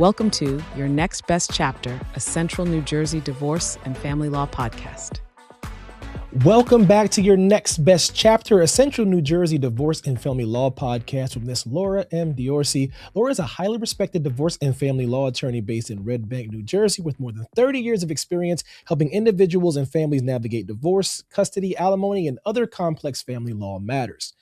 Welcome to Your Next Best Chapter, a Central New Jersey divorce and family law podcast. Welcome back to Your Next Best Chapter, a Central New Jersey divorce and family law podcast with Miss Laura M. Diorsi. Laura is a highly respected divorce and family law attorney based in Red Bank, New Jersey, with more than 30 years of experience helping individuals and families navigate divorce, custody, alimony, and other complex family law matters.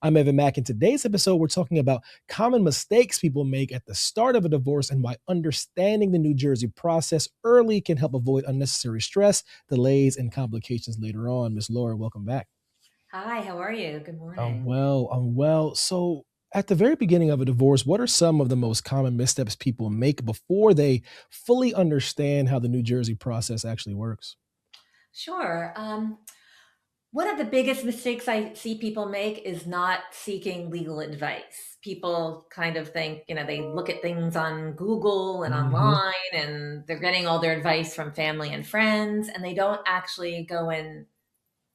I'm Evan Mack. In today's episode, we're talking about common mistakes people make at the start of a divorce and why understanding the New Jersey process early can help avoid unnecessary stress, delays, and complications later on. Miss Laura, welcome back. Hi, how are you? Good I'm morning. well. So at the very beginning of a divorce, what are some of the most common missteps people make before they fully understand how the New Jersey process actually works? Sure. One of the biggest mistakes I see people make is not seeking legal advice. People kind of think, they look at things on Google and Mm-hmm. online and they're getting all their advice from family and friends, and they don't actually go and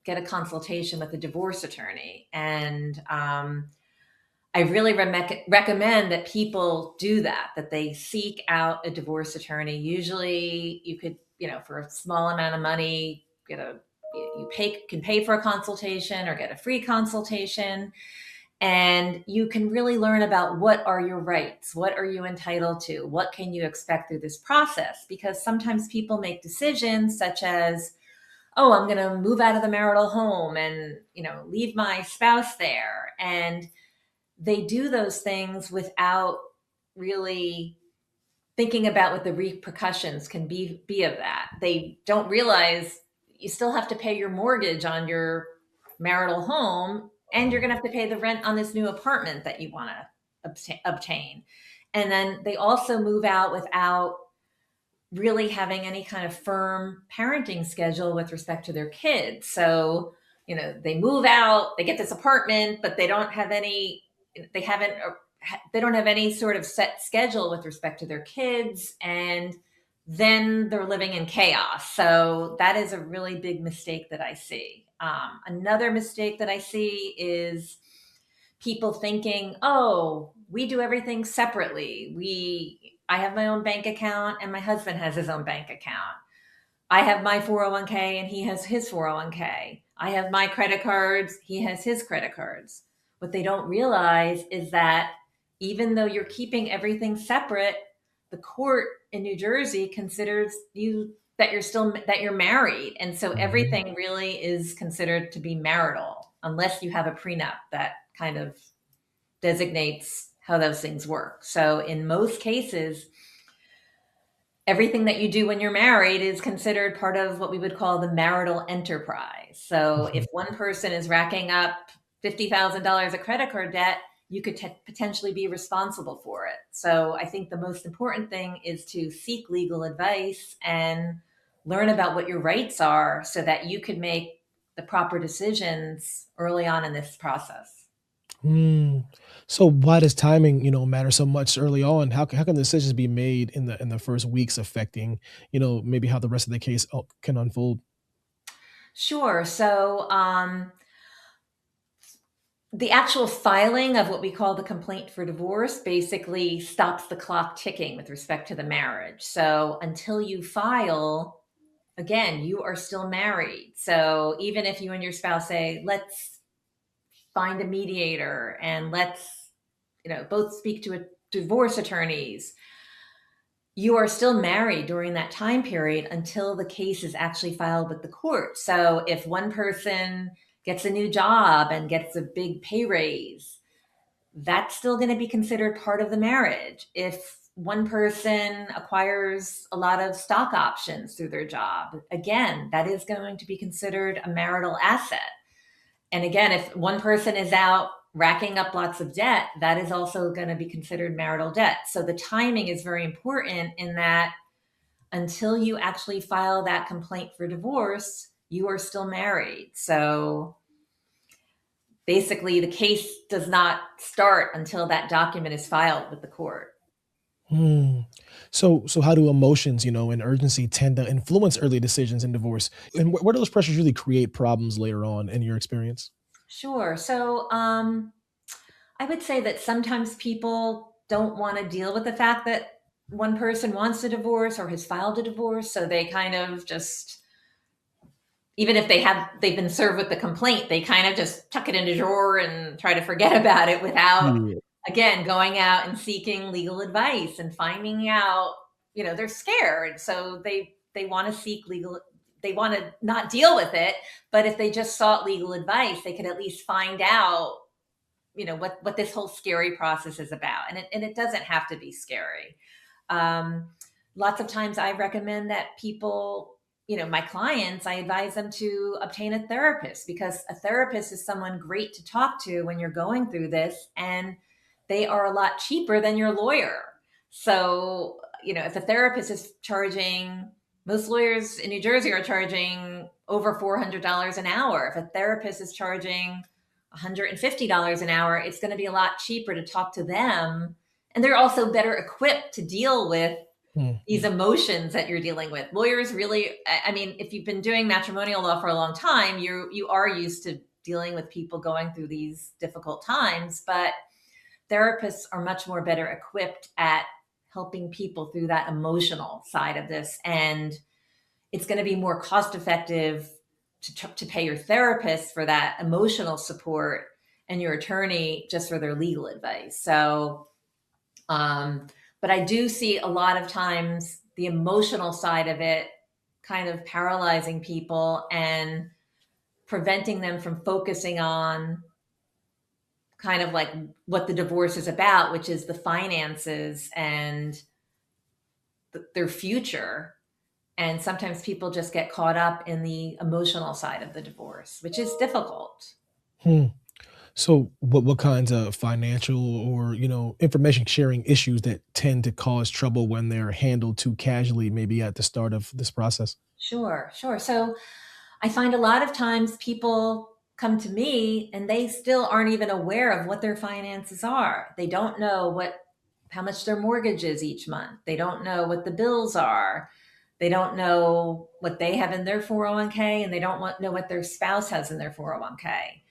get a consultation with a divorce attorney. And I really recommend that people do that they seek out a divorce attorney. Usually you could, for a small amount of money, can pay for a consultation or get a free consultation. And you can really learn about what are your rights, what are you entitled to, what can you expect through this process? Because sometimes people make decisions such as, oh, I'm going to move out of the marital home and, leave my spouse there. And they do those things without really thinking about what the repercussions can be of that. They don't realize you still have to pay your mortgage on your marital home, and you're going to have to pay the rent on this new apartment that you want to obtain. And then they also move out without really having any kind of firm parenting schedule with respect to their kids. So, they move out, they get this apartment, but they haven't, they don't have any sort of set schedule with respect to their kids. And then they're living in chaos. So that is a really big mistake that I see. Another mistake that I see is people thinking, oh, we do everything separately. I have my own bank account and my husband has his own bank account. I have my 401k and he has his 401k. I have my credit cards, he has his credit cards. What they don't realize is that even though you're keeping everything separate, the court in New Jersey considers that you're married. And so Mm-hmm. everything really is considered to be marital unless you have a prenup that kind of designates how those things work. So in most cases, everything that you do when you're married is considered part of what we would call the marital enterprise. So if one person is racking up $50,000 of credit card debt, you could potentially be responsible for it. So I think the most important thing is to seek legal advice and learn about what your rights are so that you can make the proper decisions early on in this process. Mm. So why does timing, matter so much early on? How can decisions be made in the first weeks affecting, maybe how the rest of the case can unfold? Sure. So the actual filing of what we call the complaint for divorce basically stops the clock ticking with respect to the marriage. So until you file, again, you are still married. So even if you and your spouse say, let's find a mediator and let's, both speak to a divorce attorneys, you are still married during that time period until the case is actually filed with the court. So if one person gets a new job and gets a big pay raise, that's still going to be considered part of the marriage. If one person acquires a lot of stock options through their job, again, that is going to be considered a marital asset. And again, if one person is out racking up lots of debt, that is also going to be considered marital debt. So the timing is very important in that until you actually file that complaint for divorce, you are still married. So basically, the case does not start until that document is filed with the court. Hmm. So how do emotions, and urgency tend to influence early decisions in divorce? And where do those pressures really create problems later on in your experience? Sure. So I would say that sometimes people don't want to deal with the fact that one person wants a divorce or has filed a divorce, so they kind of just, even if they've been served with the complaint, they kind of just tuck it in a drawer and try to forget about it without, Yeah. again, going out and seeking legal advice and finding out, they're scared. So they want to seek legal, they want to not deal with it. But if they just sought legal advice, they could at least find out, what this whole scary process is about. And it doesn't have to be scary. Um, Lots of times I recommend that people, my clients, I advise them to obtain a therapist, because a therapist is someone great to talk to when you're going through this, and they are a lot cheaper than your lawyer. So, if a therapist is charging, most lawyers in New Jersey are charging over $400 an hour. If a therapist is charging $150 an hour, it's going to be a lot cheaper to talk to them. And they're also better equipped to deal with these Mhm. emotions that you're dealing with. Lawyers really, I mean, if you've been doing matrimonial law for a long time, you are used to dealing with people going through these difficult times, but therapists are much more better equipped at helping people through that emotional side of this. And it's going to be more cost effective to pay your therapist for that emotional support and your attorney just for their legal advice. So, but I do see a lot of times the emotional side of it kind of paralyzing people and preventing them from focusing on kind of like what the divorce is about, which is the finances and their future. And sometimes people just get caught up in the emotional side of the divorce, which is difficult. Hmm. So what kinds of financial or, information sharing issues that tend to cause trouble when they're handled too casually, maybe at the start of this process? Sure, sure. So I find a lot of times people come to me and they still aren't even aware of what their finances are. They don't know how much their mortgage is each month. They don't know what the bills are. They don't know what they have in their 401k, and they don't know what their spouse has in their 401k.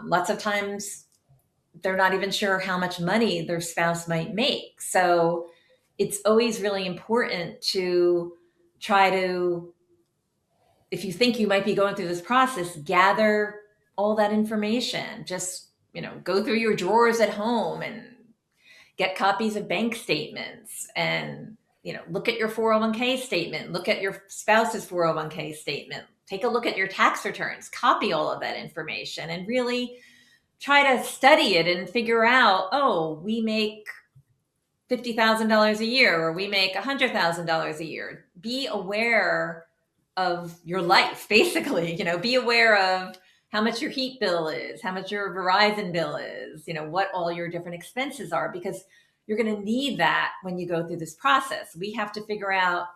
Lots of times they're not even sure how much money their spouse might make. So it's always really important to try to, if you think you might be going through this process, gather all that information. Just, go through your drawers at home and get copies of bank statements, and, look at your 401k statement, look at your spouse's 401k statement, take a look at your tax returns, copy all of that information, and really try to study it and figure out, oh, we make $50,000 a year, or we make $100,000 a year. Be aware of your life, basically. Be aware of how much your heat bill is, how much your Verizon bill is, what all your different expenses are, because you're going to need that when you go through this process. We have to figure out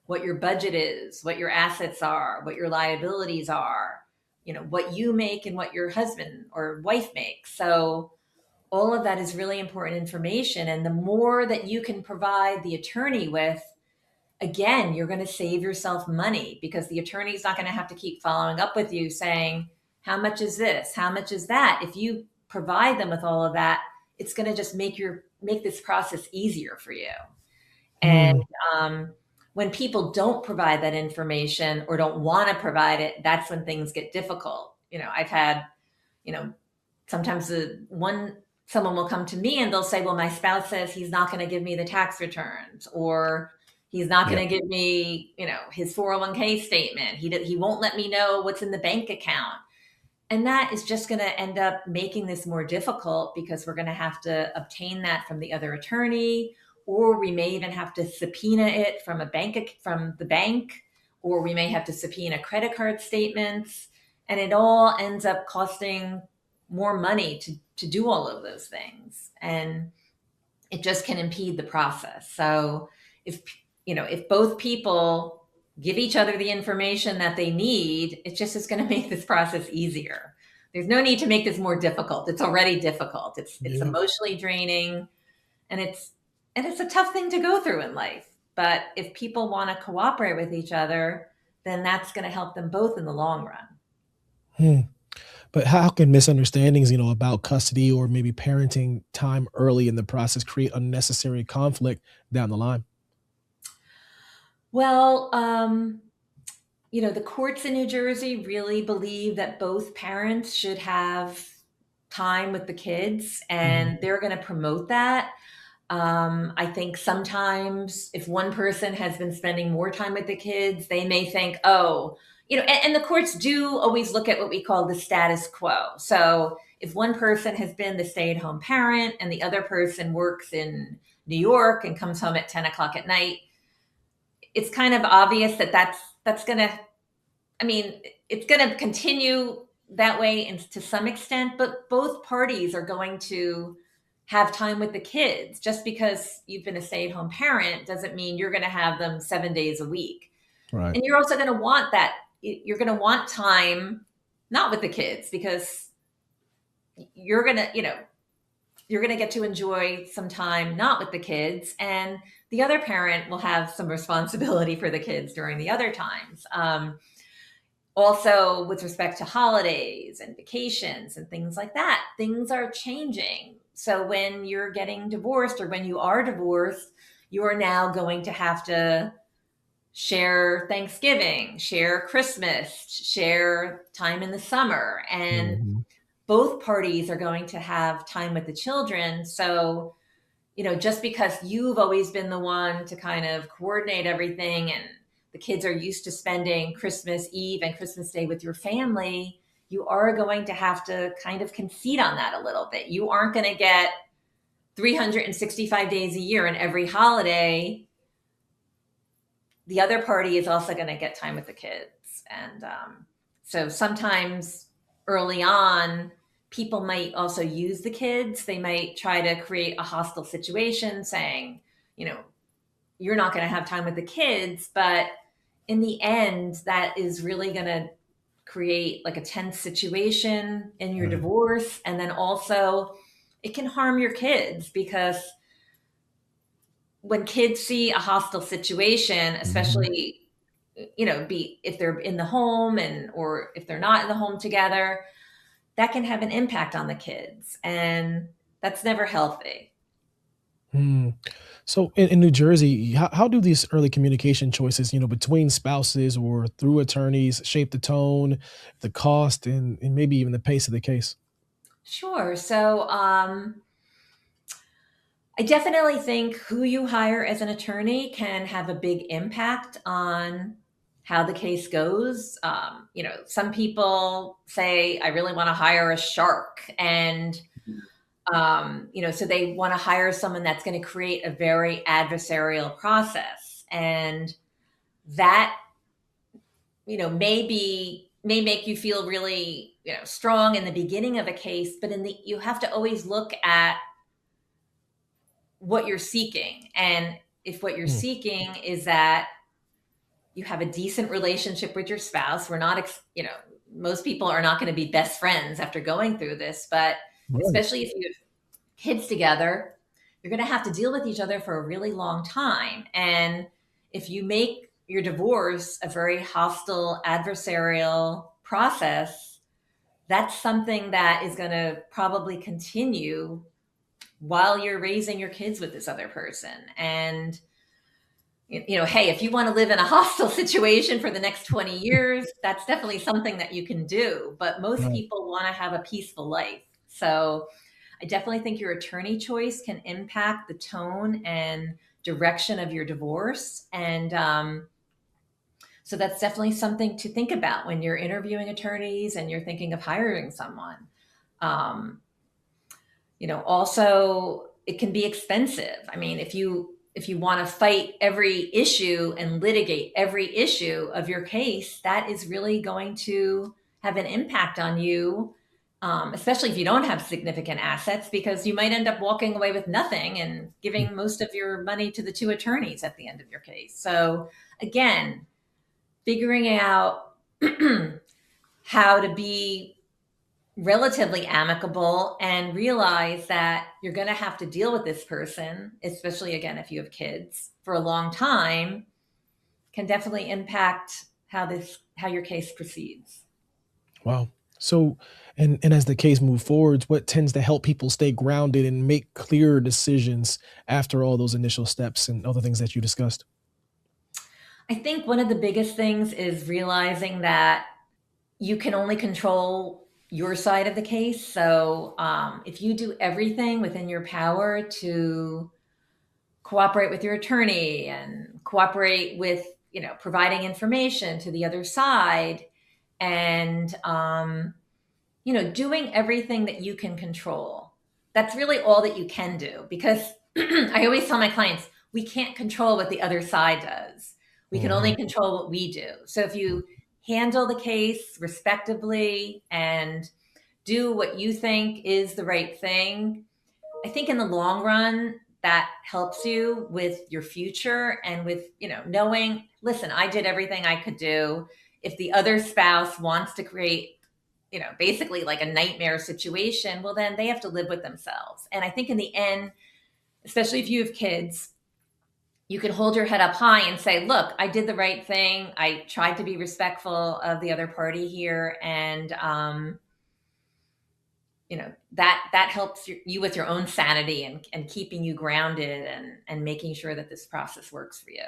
what your budget is, what your assets are, what your liabilities are, what you make and what your husband or wife makes. So all of that is really important information. And the more that you can provide the attorney with, again, you're going to save yourself money, because the attorney's not going to have to keep following up with you saying, how much is this? How much is that? If you provide them with all of that, it's going to just make this process easier for you. And Hmm. um, when people don't provide that information or don't want to provide it, that's when things get difficult. I've had, you know, sometimes someone will come to me and they'll say, well, my spouse says he's not going to give me the tax returns, or he's not Yeah. going to give me, his 401k statement. He won't let me know what's in the bank account. And that is just going to end up making this more difficult, because we're going to have to obtain that from the other attorney, or we may even have to subpoena it from the bank, or we may have to subpoena credit card statements, and it all ends up costing more money to do all of those things. And it just can impede the process. So if if both people give each other the information that they need, it just is going to make this process easier. There's no need to make this more difficult. It's already difficult. It's Yeah. emotionally draining, and it's a tough thing to go through in life. But if people want to cooperate with each other, then that's going to help them both in the long run. Hmm. But how can misunderstandings, about custody or maybe parenting time early in the process create unnecessary conflict down the line? Well, the courts in New Jersey really believe that both parents should have time with the kids, Mhm. and they're going to promote that. I think sometimes if one person has been spending more time with the kids, they may think, oh, and the courts do always look at what we call the status quo. So if one person has been the stay at home parent and the other person works in New York and comes home at 10 o'clock at night, it's kind of obvious that that's going to, I mean, it's going to continue that way and to some extent, but both parties are going to have time with the kids. Just because you've been a stay-at-home parent doesn't mean you're going to have them 7 days a week. Right. And you're also going to want that. You're going to want time not with the kids because you're going to, you're going to get to enjoy some time not with the kids, and the other parent will have some responsibility for the kids during the other times. Also, with respect to holidays and vacations and things like that, things are changing. So when you're getting divorced or when you are divorced, you are now going to have to share Thanksgiving, share Christmas, share time in the summer. And Mhm. both parties are going to have time with the children. So, just because you've always been the one to kind of coordinate everything and the kids are used to spending Christmas Eve and Christmas Day with your family, you are going to have to kind of concede on that a little bit. You aren't going to get 365 days a year and every holiday. The other party is also going to get time with the kids. And so sometimes early on, people might also use the kids. They might try to create a hostile situation saying, you know, you're not going to have time with the kids. But in the end, that is really going to create like a tense situation in your Right. divorce. And then also, it can harm your kids because when kids see a hostile situation, Mhm. especially be if they're in the home and or if they're not in the home together, that can have an impact on the kids, and that's never healthy. Hmm. So in New Jersey, how do these early communication choices, between spouses or through attorneys shape the tone, the cost, and maybe even the pace of the case? Sure. So I definitely think who you hire as an attorney can have a big impact on how the case goes. Some people say, I really want to hire a shark. And so they want to hire someone that's going to create a very adversarial process. And that, may make you feel really, strong in the beginning of a case, but you have to always look at what you're seeking. And if what you're Mm. seeking is that you have a decent relationship with your spouse, we're not, most people are not going to be best friends after going through this, but Right. especially if you have kids together, you're going to have to deal with each other for a really long time. And if you make your divorce a very hostile, adversarial process, that's something that is going to probably continue while you're raising your kids with this other person. And hey, if you want to live in a hostile situation for the next 20 years, that's definitely something that you can do. But most Right. people want to have a peaceful life. So I definitely think your attorney choice can impact the tone and direction of your divorce. And so that's definitely something to think about when you're interviewing attorneys and you're thinking of hiring someone. Um, also it can be expensive. I mean, if you want to fight every issue and litigate every issue of your case, that is really going to have an impact on you, especially if you don't have significant assets, because you might end up walking away with nothing and Mm. giving most of your money to the two attorneys at the end of your case. So again, figuring out how to be relatively amicable and realize that you're going to have to deal with this person, especially again if you have kids, for a long time, can definitely impact how your case proceeds. Wow. So, and as the case moves forwards, what tends to help people stay grounded and make clearer decisions after all those initial steps and other things that you discussed? I think one of the biggest things is realizing that you can only control your side of the case. So if you do everything within your power to cooperate with your attorney and cooperate with, providing information to the other side, and doing everything that you can control. That's really all that you can do, because I always tell my clients, we can't control what the other side does. We can only Mhm. control what we do. So if you handle the case respectably and do what you think is the right thing, I think in the long run, that helps you with your future and with, knowing, listen, I did everything I could do. If the other spouse wants to create, basically like a nightmare situation, well, then they have to live with themselves. And I think in the end, especially if you have kids, you can hold your head up high and say, look, I did the right thing. I tried to be respectful of the other party here. And, that helps you with your own sanity and keeping you grounded and making sure that this process works for you.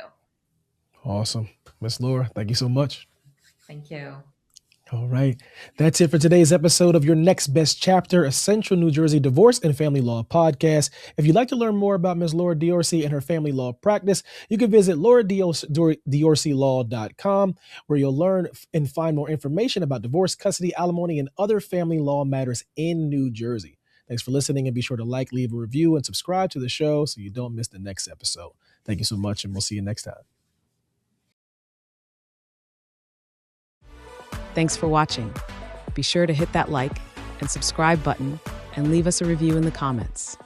Awesome. Miss Laura, thank you so much. Thank you. All right. That's it for today's episode of Your Next Best Chapter, a Central New Jersey divorce and family law podcast. If you'd like to learn more about Ms. Laura Diorsi and her family law practice, you can visit lauradiorcilaw.com, where you'll learn and find more information about divorce, custody, alimony, and other family law matters in New Jersey. Thanks for listening, and be sure to like, leave a review, and subscribe to the show so you don't miss the next episode. Thank you so much, and we'll see you next time. Thanks for watching. Be sure to hit that like and subscribe button and leave us a review in the comments.